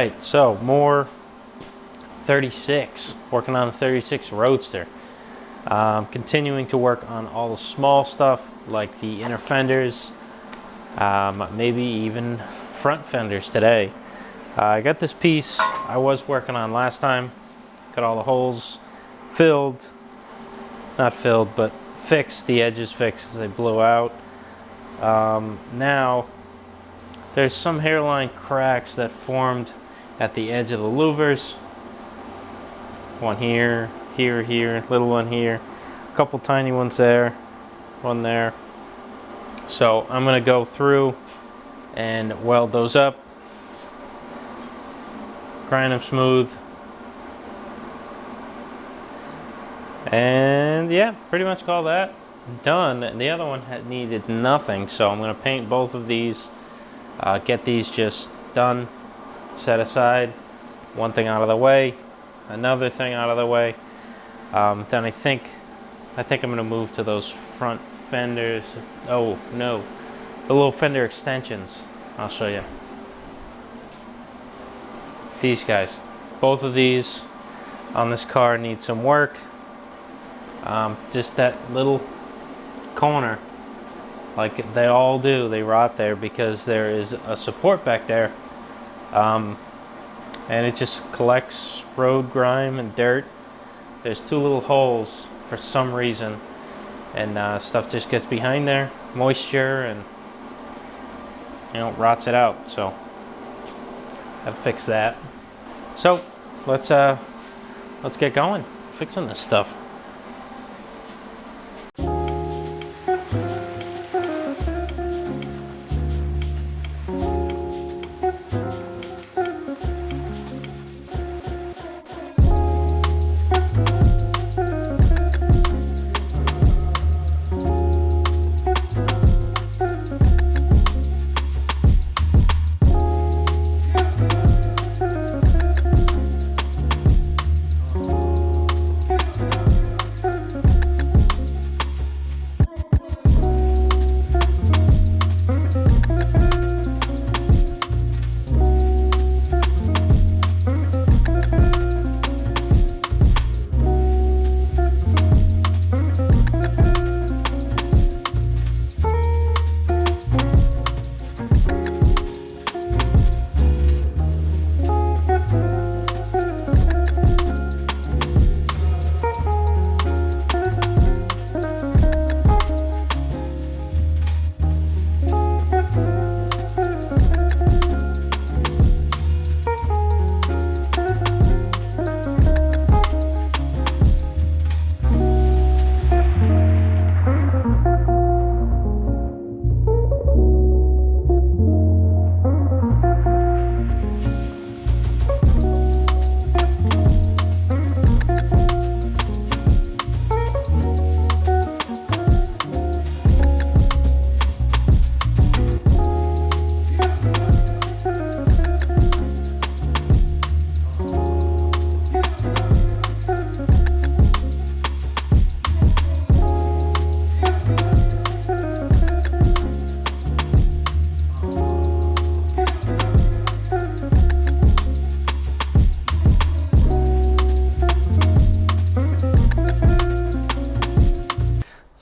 right, so more 36, working on a 36 Roadster. Continuing to work on all the small stuff like the inner fenders, maybe even front fenders today. I got this piece I was working on last time, got all the holes filled, not filled, but fixed, the edges fixed as they blew out. Now there's some hairline cracks that formed at the edge of the louvers. One here, here, little one here, a couple tiny ones there, one there. So I'm gonna go through and weld those up, grind them smooth, and yeah, pretty much call that done. And the other one had needed nothing, so I'm gonna paint both of these, get these just done, set aside, one thing out of the way, another thing out of the way. Then I think I'm gonna move to those front fenders. Oh no, the little fender extensions. I'll show you. These guys, both of these on this car need some work. Just that little corner, like they all do, they rot there because there is a support back there, and it just collects road grime and dirt. There's two little holes for some reason, and stuff just gets behind there, moisture, and rots it out. So I've fixed that. So let's get going fixing this stuff.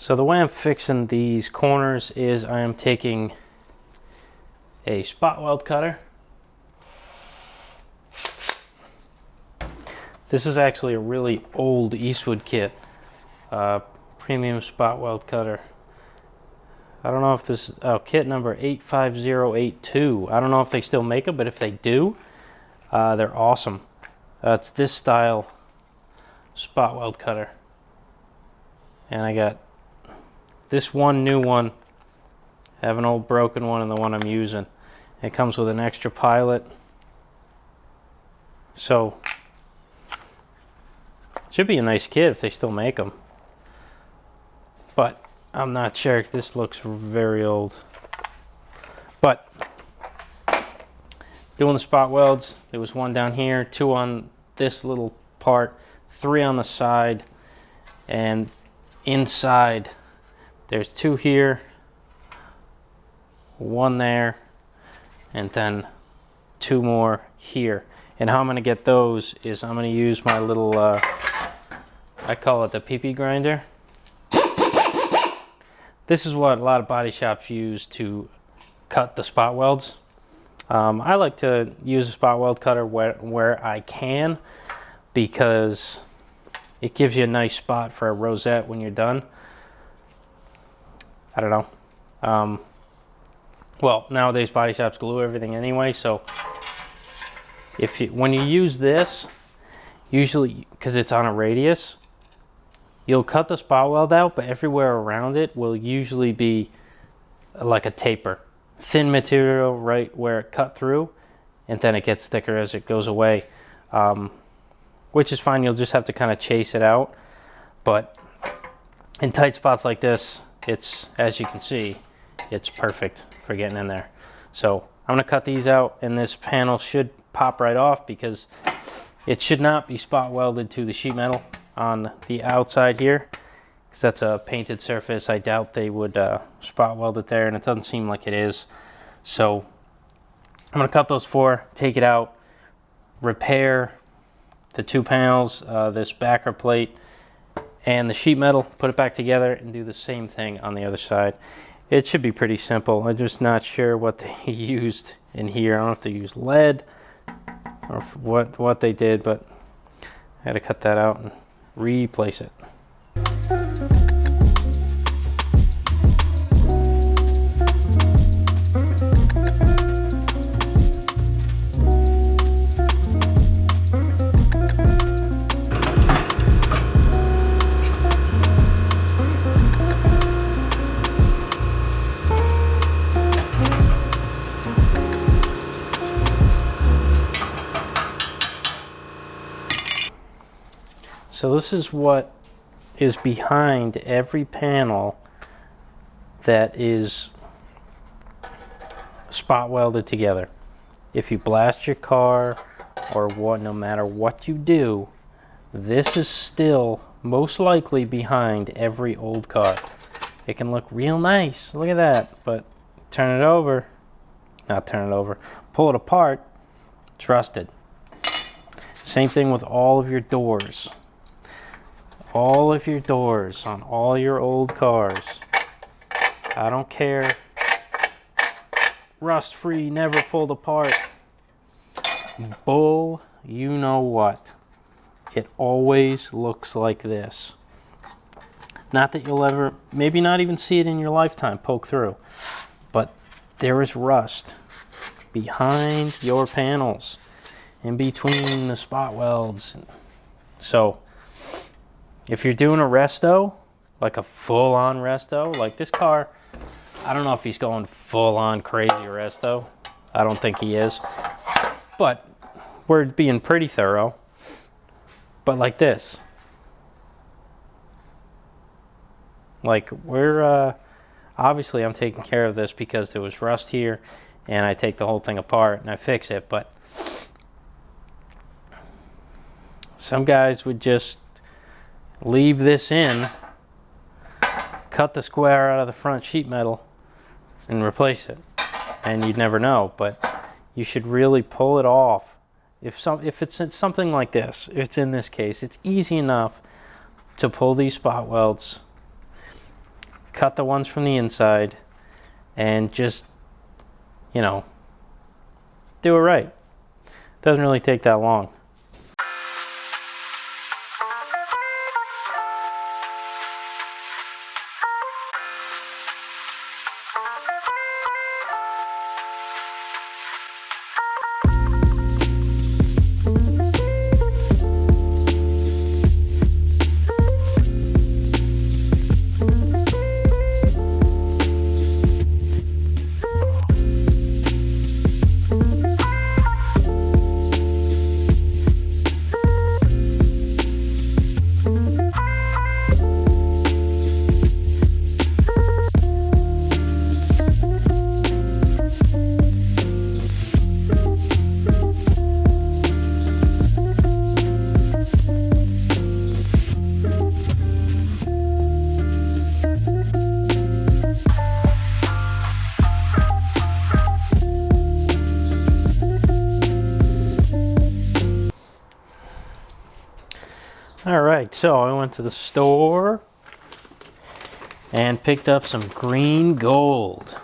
So the way I'm fixing these corners is I am taking a spot weld cutter. This is actually a really old Eastwood kit, premium spot weld cutter. I don't know if this is kit number 85082. I don't know if they still make them, but if they do, they're awesome. It's this style spot weld cutter. And I got this one new one. I have an old broken one and the one I'm using. It comes with an extra pilot. So, should be a nice kit if they still make them. But I'm not sure. This looks very old. But doing the spot welds, there was one down here, two on this little part, three on the side, and inside there's two here, one there, and then two more here. And how I'm going to get those is I'm going to use my little, I call it the pee-pee grinder. This is what a lot of body shops use to cut the spot welds. I like to use a spot weld cutter where I can, because it gives you a nice spot for a rosette when you're done. I don't know. Well, nowadays body shops glue everything anyway, so when you use this, usually because it's on a radius, you'll cut the spot weld out, but everywhere around it will usually be like a taper. Thin material right where it cut through, and then it gets thicker as it goes away, which is fine. You'll just have to kind of chase it out. But in tight spots like this, it's, as you can see, it's perfect for getting in there. So I'm going to cut these out, and this panel should pop right off because it should not be spot welded to the sheet metal on the outside here, because that's a painted surface. I doubt they would spot weld it there, and it doesn't seem like it is. So I'm going to cut those four, take it out, repair the two panels, this backer plate and the sheet metal, put it back together, and do the same thing on the other side. It should be pretty simple. I'm just not sure what they used in here. I don't know if they used lead or what they did, but I had to cut that out and replace it. So this is what is behind every panel that is spot welded together. If you blast your car or what, no matter what you do, this is still most likely behind every old car. It can look real nice, look at that, but turn it over, not turn it over, pull it apart, it's rusted. Same thing with all of your doors. All of your doors on all your old cars. I don't care. Rust free, never pulled apart. Bull, you know what. It always looks like this. Not that you'll ever, maybe not even see it in your lifetime poke through, but there is rust behind your panels, in between the spot welds. So if you're doing a resto, like a full-on resto, like this car, I don't know if he's going full-on crazy resto. I don't think he is. But we're being pretty thorough. But like this. Like we're, obviously I'm taking care of this because there was rust here, and I take the whole thing apart and I fix it. But some guys would just leave this in, cut the square out of the front sheet metal and replace it, and you'd never know. But you should really pull it off. If it's something like this, it's in this case, it's easy enough to pull these spot welds, cut the ones from the inside, and just, you know, do it right. Doesn't really take that long. Alright, so I went to the store and picked up some green gold.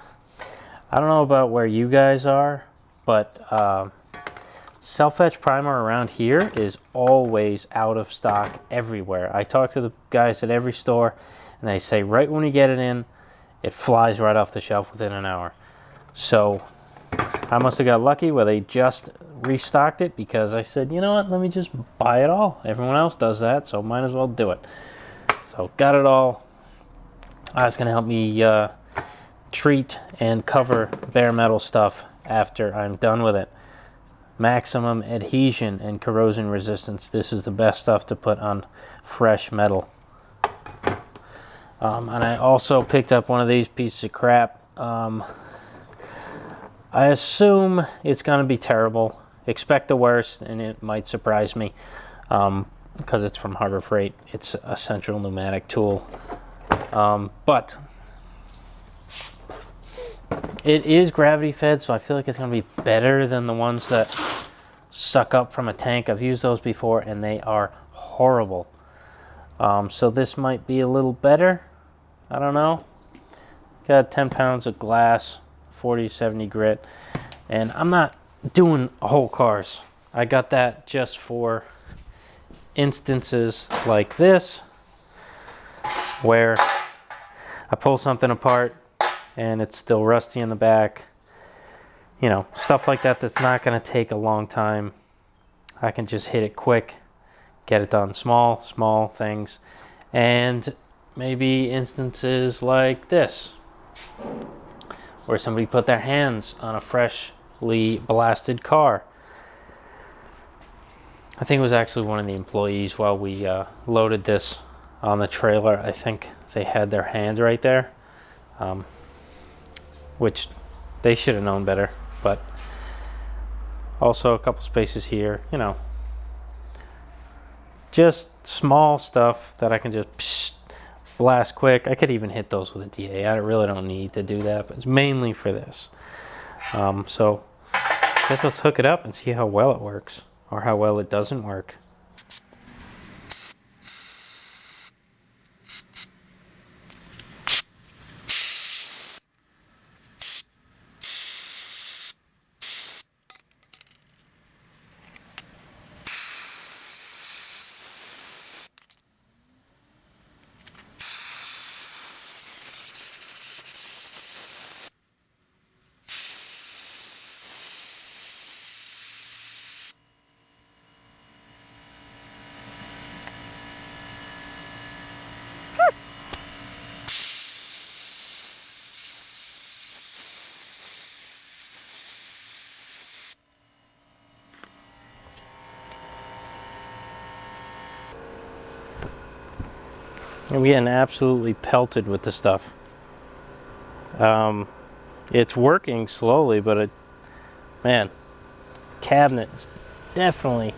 I don't know about where you guys are, but self-etch primer around here is always out of stock everywhere. I talk to the guys at every store and they say right when you get it in, it flies right off the shelf within an hour. So I must have got lucky where they just restocked it, because I said, you know what, let me just buy it all. Everyone else does that, so might as well do it. So got it all. That's going to help me treat and cover bare metal stuff after I'm done with it. Maximum adhesion and corrosion resistance. This is the best stuff to put on fresh metal. And I also picked up one of these pieces of crap. I assume it's going to be terrible. Expect the worst, and it might surprise me, because it's from Harbor Freight. It's a central pneumatic tool. But it is gravity fed, so I feel like it's going to be better than the ones that suck up from a tank. I've used those before, and they are horrible. So this might be a little better. I don't know. Got 10 pounds of glass, 40-70 grit, and I'm not doing whole cars. I got that just for instances like this, where I pull something apart and it's still rusty in the back. You know, stuff like that that's not going to take a long time. I can just hit it quick, get it done. Small things. And maybe instances like this, where somebody put their hands on a freshly blasted car. I think it was actually one of the employees while we loaded this on the trailer. I think they had their hand right there, which they should have known better. But also a couple spaces here, you know, just small stuff that I can just blast quick. I could even hit those with a DA. I really don't need to do that, but it's mainly for this. So I guess let's hook it up and see how well it works, or how well it doesn't work. And we're getting absolutely pelted with the stuff. It's working slowly, but man, cabinet is definitely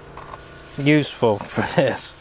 useful for this.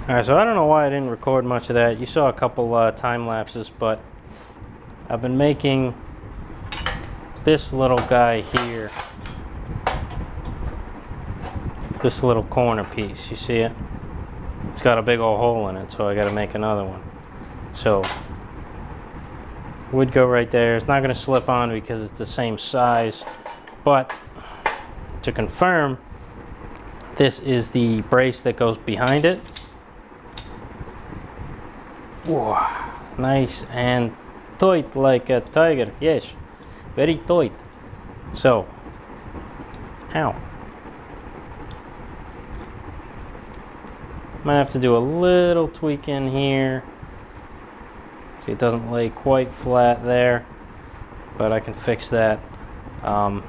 Alright, so I don't know why I didn't record much of that. You saw a couple time lapses, but I've been making this little guy here. This little corner piece, you see it? It's got a big old hole in it, so I gotta make another one. So, would go right there. It's not gonna slip on because it's the same size, but to confirm, this is the brace that goes behind it. Whoa, nice and tight like a tiger. Yes, very tight. So, ow. Might have to do a little tweak in here. See, it doesn't lay quite flat there, but I can fix that. Yeah,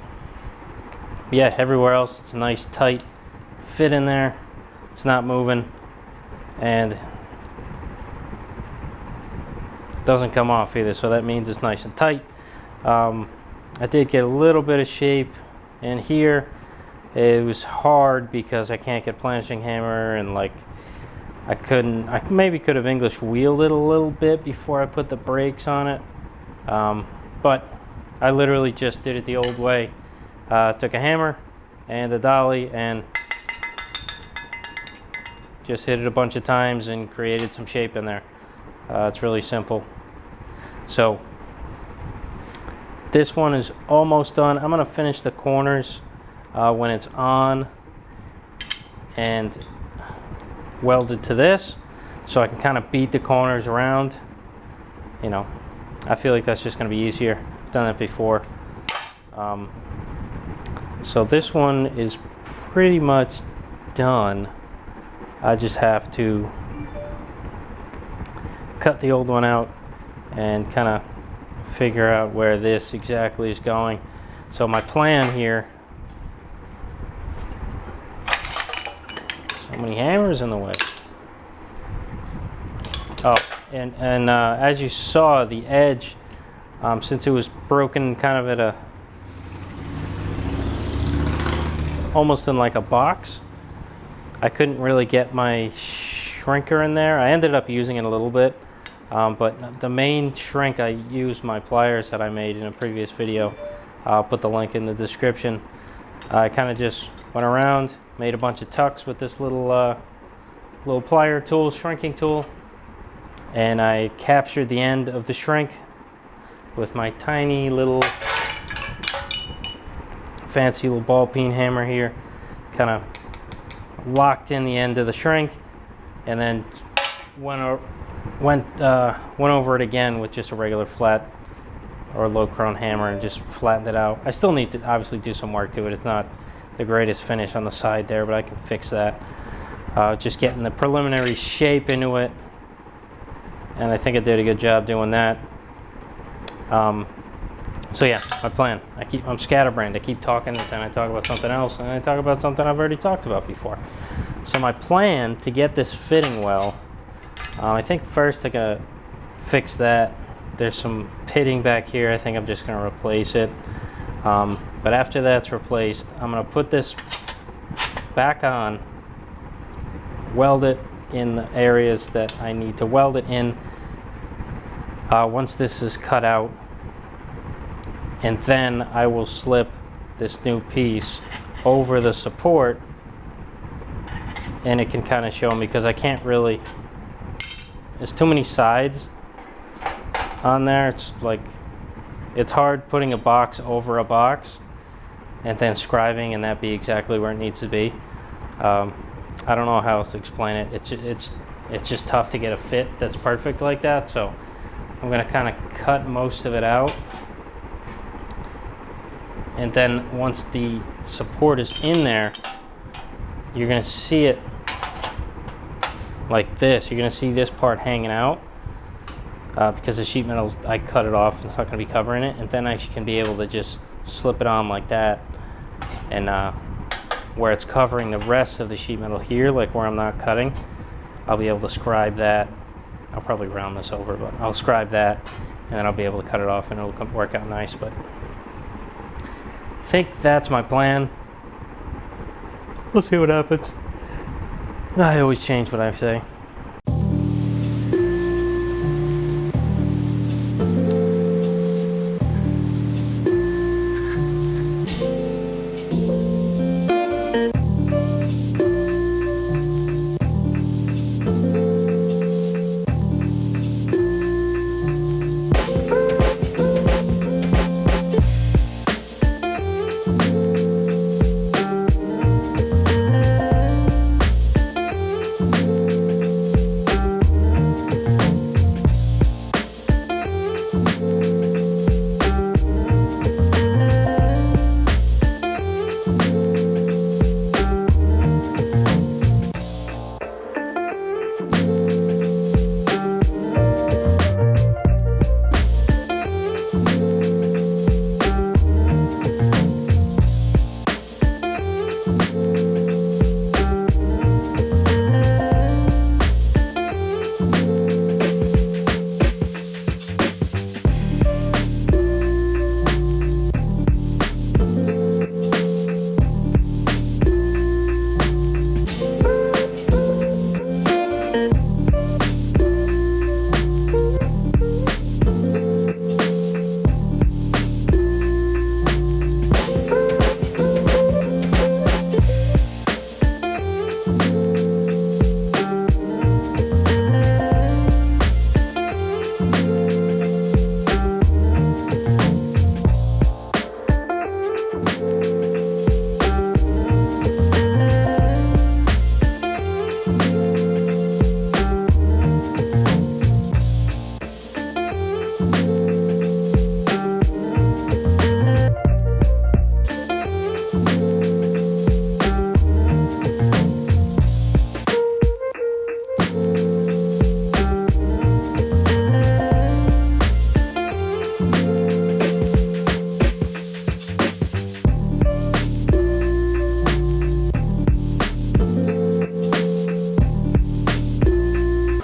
everywhere else it's a nice tight fit in there. It's not moving, and doesn't come off either, so that means it's nice and tight. I did get a little bit of shape in here. It was hard because I can't get planching hammer, and like I maybe could have English wheeled it a little bit before I put the brakes on it, but I literally just did it the old way. Took a hammer and a dolly and just hit it a bunch of times and created some shape in there. It's really simple. So this one is almost done. I'm gonna finish the corners when it's on and welded to this, so I can kind of beat the corners around. You know, I feel like that's just gonna be easier. I've done it before. So this one is pretty much done. I just have to cut the old one out and kind of figure out where this exactly is going. So my plan here, so many hammers in the way. Oh, and as you saw, the edge, since it was broken kind of at a, almost in like a box, I couldn't really get my shrinker in there. I ended up using it a little bit, but the main shrink, I used my pliers that I made in a previous video. I'll put the link in the description. I kind of just went around, made a bunch of tucks with this little little plier tool, shrinking tool, and I captured the end of the shrink with my tiny little fancy little ball peen hammer here. Kind of locked in the end of the shrink, and then went over it again with just a regular flat or low crown hammer and just flattened it out. I still need to obviously do some work to it. It's not the greatest finish on the side there, but I can fix that. Just getting the preliminary shape into it, and I think I did a good job doing that. So yeah, my plan. I'm scatterbrained. I keep talking, and then I talk about something else, and then I talk about something I've already talked about before. So my plan to get this fitting well, I think first I gotta fix that. There's some pitting back here. I think I'm just gonna replace it. But after that's replaced, I'm gonna put this back on, weld it in the areas that I need to weld it in. Once this is cut out, and then I will slip this new piece over the support, and it can kind of show me, because I can't really, there's too many sides on there. It's like, it's hard putting a box over a box and then scribing and that be exactly where it needs to be. I don't know how else to explain it. It's just tough to get a fit that's perfect like that, so I'm gonna kind of cut most of it out. And then once the support is in there, you're gonna see it like this. You're gonna see this part hanging out because the sheet metal, I cut it off and it's not gonna be covering it. And then I can be able to just slip it on like that, and where it's covering the rest of the sheet metal here, like where I'm not cutting, I'll be able to scribe that. I'll probably round this over, but I'll scribe that, and then I'll be able to cut it off, and it'll work out nice. But I think that's my plan. We'll see what happens. I always change what I say.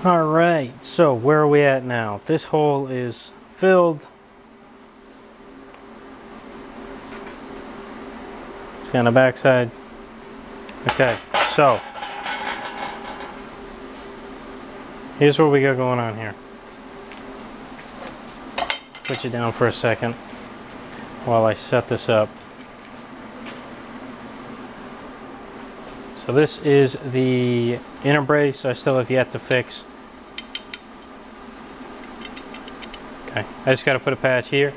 All right, so where are we at now? This hole is filled. See on the back side. Okay, so here's what we got going on here. Put you down for a second while I set this up. So this is the inner brace I still have yet to fix. Okay, I just got to put a patch here.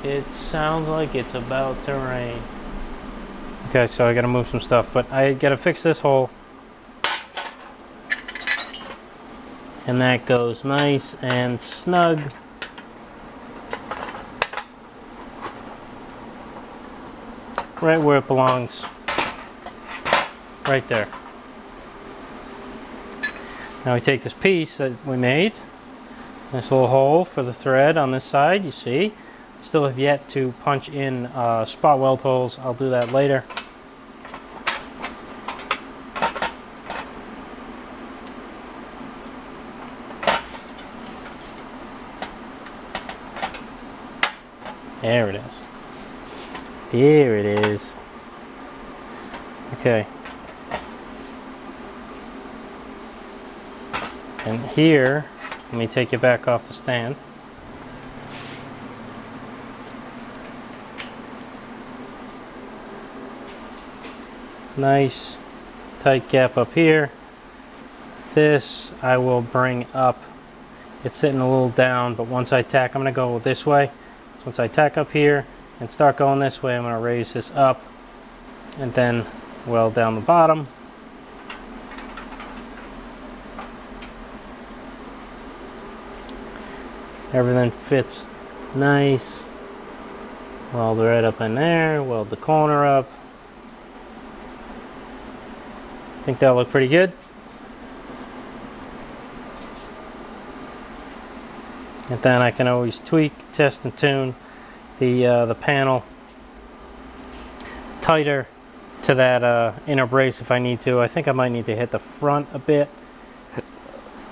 It sounds like it's about to rain. Okay, so I got to move some stuff, but I got to fix this hole. And that goes nice and snug. Right where it belongs. Right there. Now we take this piece that we made, this little hole for the thread on this side, you see. Still have yet to punch in spot weld holes. I'll do that later. There it is. There it is. Okay. And here, let me take you back off the stand. Nice tight gap up here. This I will bring up. It's sitting a little down, but once I tack, I'm going to go this way. So once I tack up here and start going this way, I'm going to raise this up and then weld down the bottom. Everything fits nice. Weld right up in there, weld the corner up. I think that'll look pretty good. And then I can always tweak, test and tune the panel tighter to that inner brace if I need to. I think I might need to hit the front a bit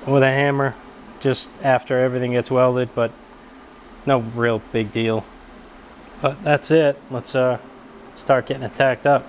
with a hammer just after everything gets welded, but no real big deal. But that's it. Let's start getting it tacked up.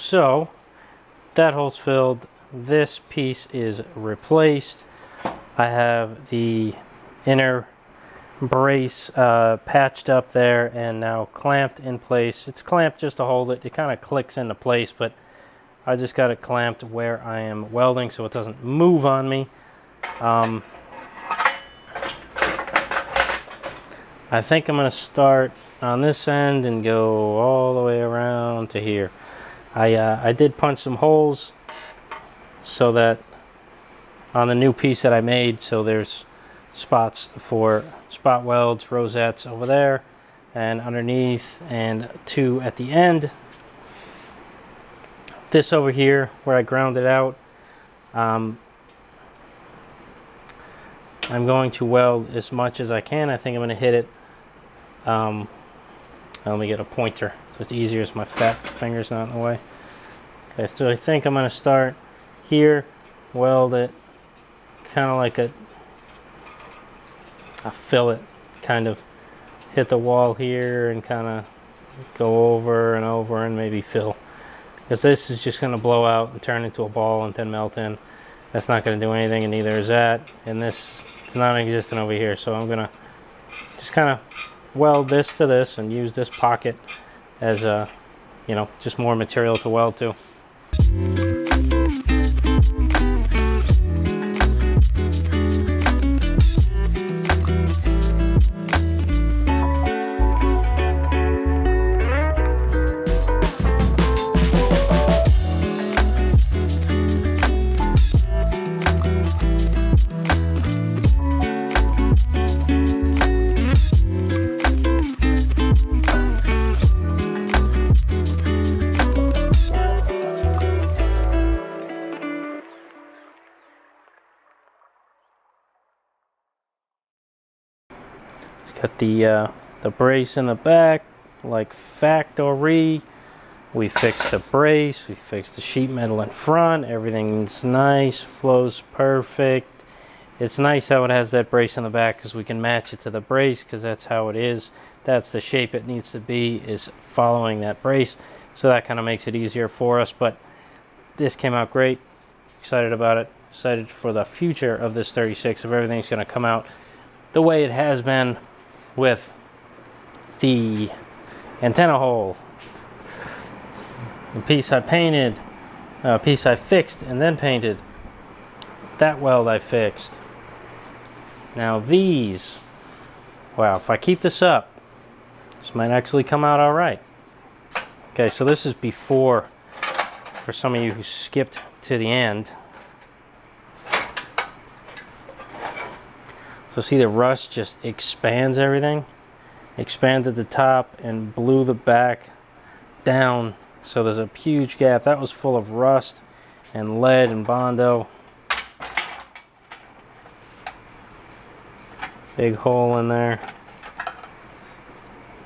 So that hole's filled. This piece is replaced. I have the inner brace patched up there and now clamped in place. It's clamped just to hold it. It kind of clicks into place, but I just got it clamped where I am welding so it doesn't move on me. I think I'm going to start on this end and go all the way around to here. I did punch some holes so that on the new piece that I made, so there's spots for spot welds, rosettes over there and underneath, and 2 at the end. This over here where I ground it out, I'm going to weld as much as I can. I think I'm going to hit it. Let me get a pointer so it's easier as my fat finger's not in the way. Okay, so I think I'm going to start here, weld it kind of like a fillet, kind of hit the wall here and kind of go over and maybe fill, because this is just going to blow out and turn into a ball and then melt in. That's not going to do anything, and neither is that, and this, it's non-existent over here. So I'm going to just kind of weld this to this and use this pocket as a, you know, just more material to weld to. Got the brace in the back, like factory. We fixed the brace, we fixed the sheet metal in front. Everything's nice, flows perfect. It's nice how it has that brace in the back because we can match it to the brace, because that's how it is. That's the shape it needs to be, is following that brace. So that kind of makes it easier for us. But this came out great. Excited about it. Excited for the future of this 36, if everything's going to come out the way it has been with the antenna hole, the piece I painted, piece I fixed and then painted, that weld I fixed. Now these, wow, if I keep this up, this might actually come out all right. Okay, so this is before, for some of you who skipped to the end. So see, the rust just expands everything. Expanded the top and blew the back down. So there's a huge gap. That was full of rust and lead and Bondo. Big hole in there.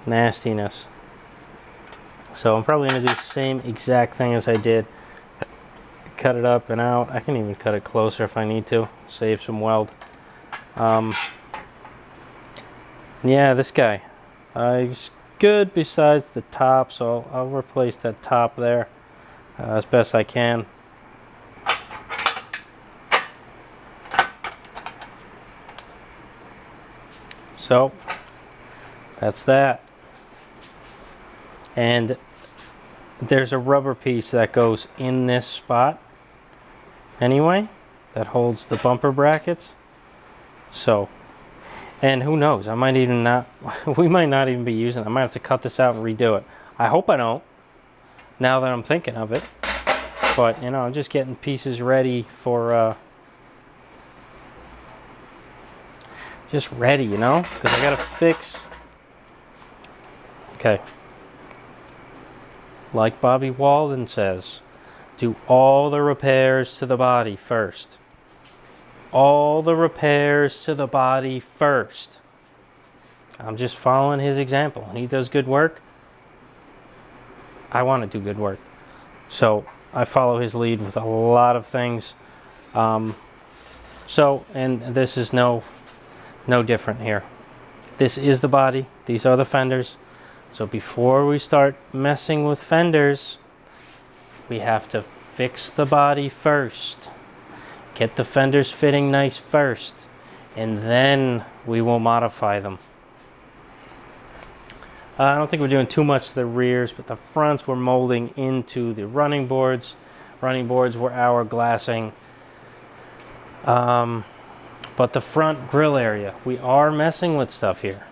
Nastiness. So I'm probably going to do the same exact thing as I did. Cut it up and out. I can even cut it closer if I need to. Save some weld. Yeah, this guy is good besides the top, so I'll replace that top there as best I can. So that's that. And there's a rubber piece that goes in this spot anyway that holds the bumper brackets. So, and who knows, I might even not, we might not even be using it. I might have to cut this out and redo it. I hope I don't, now that I'm thinking of it. But, you know, I'm just getting pieces ready for, just ready, you know, because I got to fix. Okay. Like Bobby Walden says, do all the repairs to the body first. All the repairs to the body first. I'm just following his example. He does good work. I want to do good work. So I follow his lead with a lot of things. And this is no different here. This is the body. These are the fenders. So before we start messing with fenders, we have to fix the body first, get the fenders fitting nice first, and then we will modify them. I don't think we're doing too much to the rears, but the fronts we're molding into the running boards. Running boards were hourglassing. But the front grill area, we are messing with stuff here.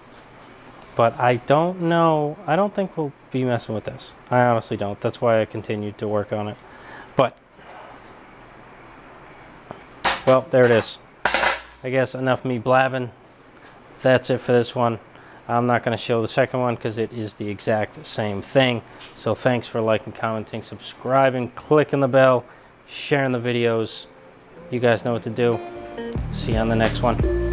But I don't know, I don't think we'll be messing with this. I honestly don't. That's why I continued to work on it. But, well, there it is. I guess enough me blabbing. That's it for this one. I'm not going to show the second one because it is the exact same thing. So thanks for liking, commenting, subscribing, clicking the bell, sharing the videos. You guys know what to do. See you on the next one.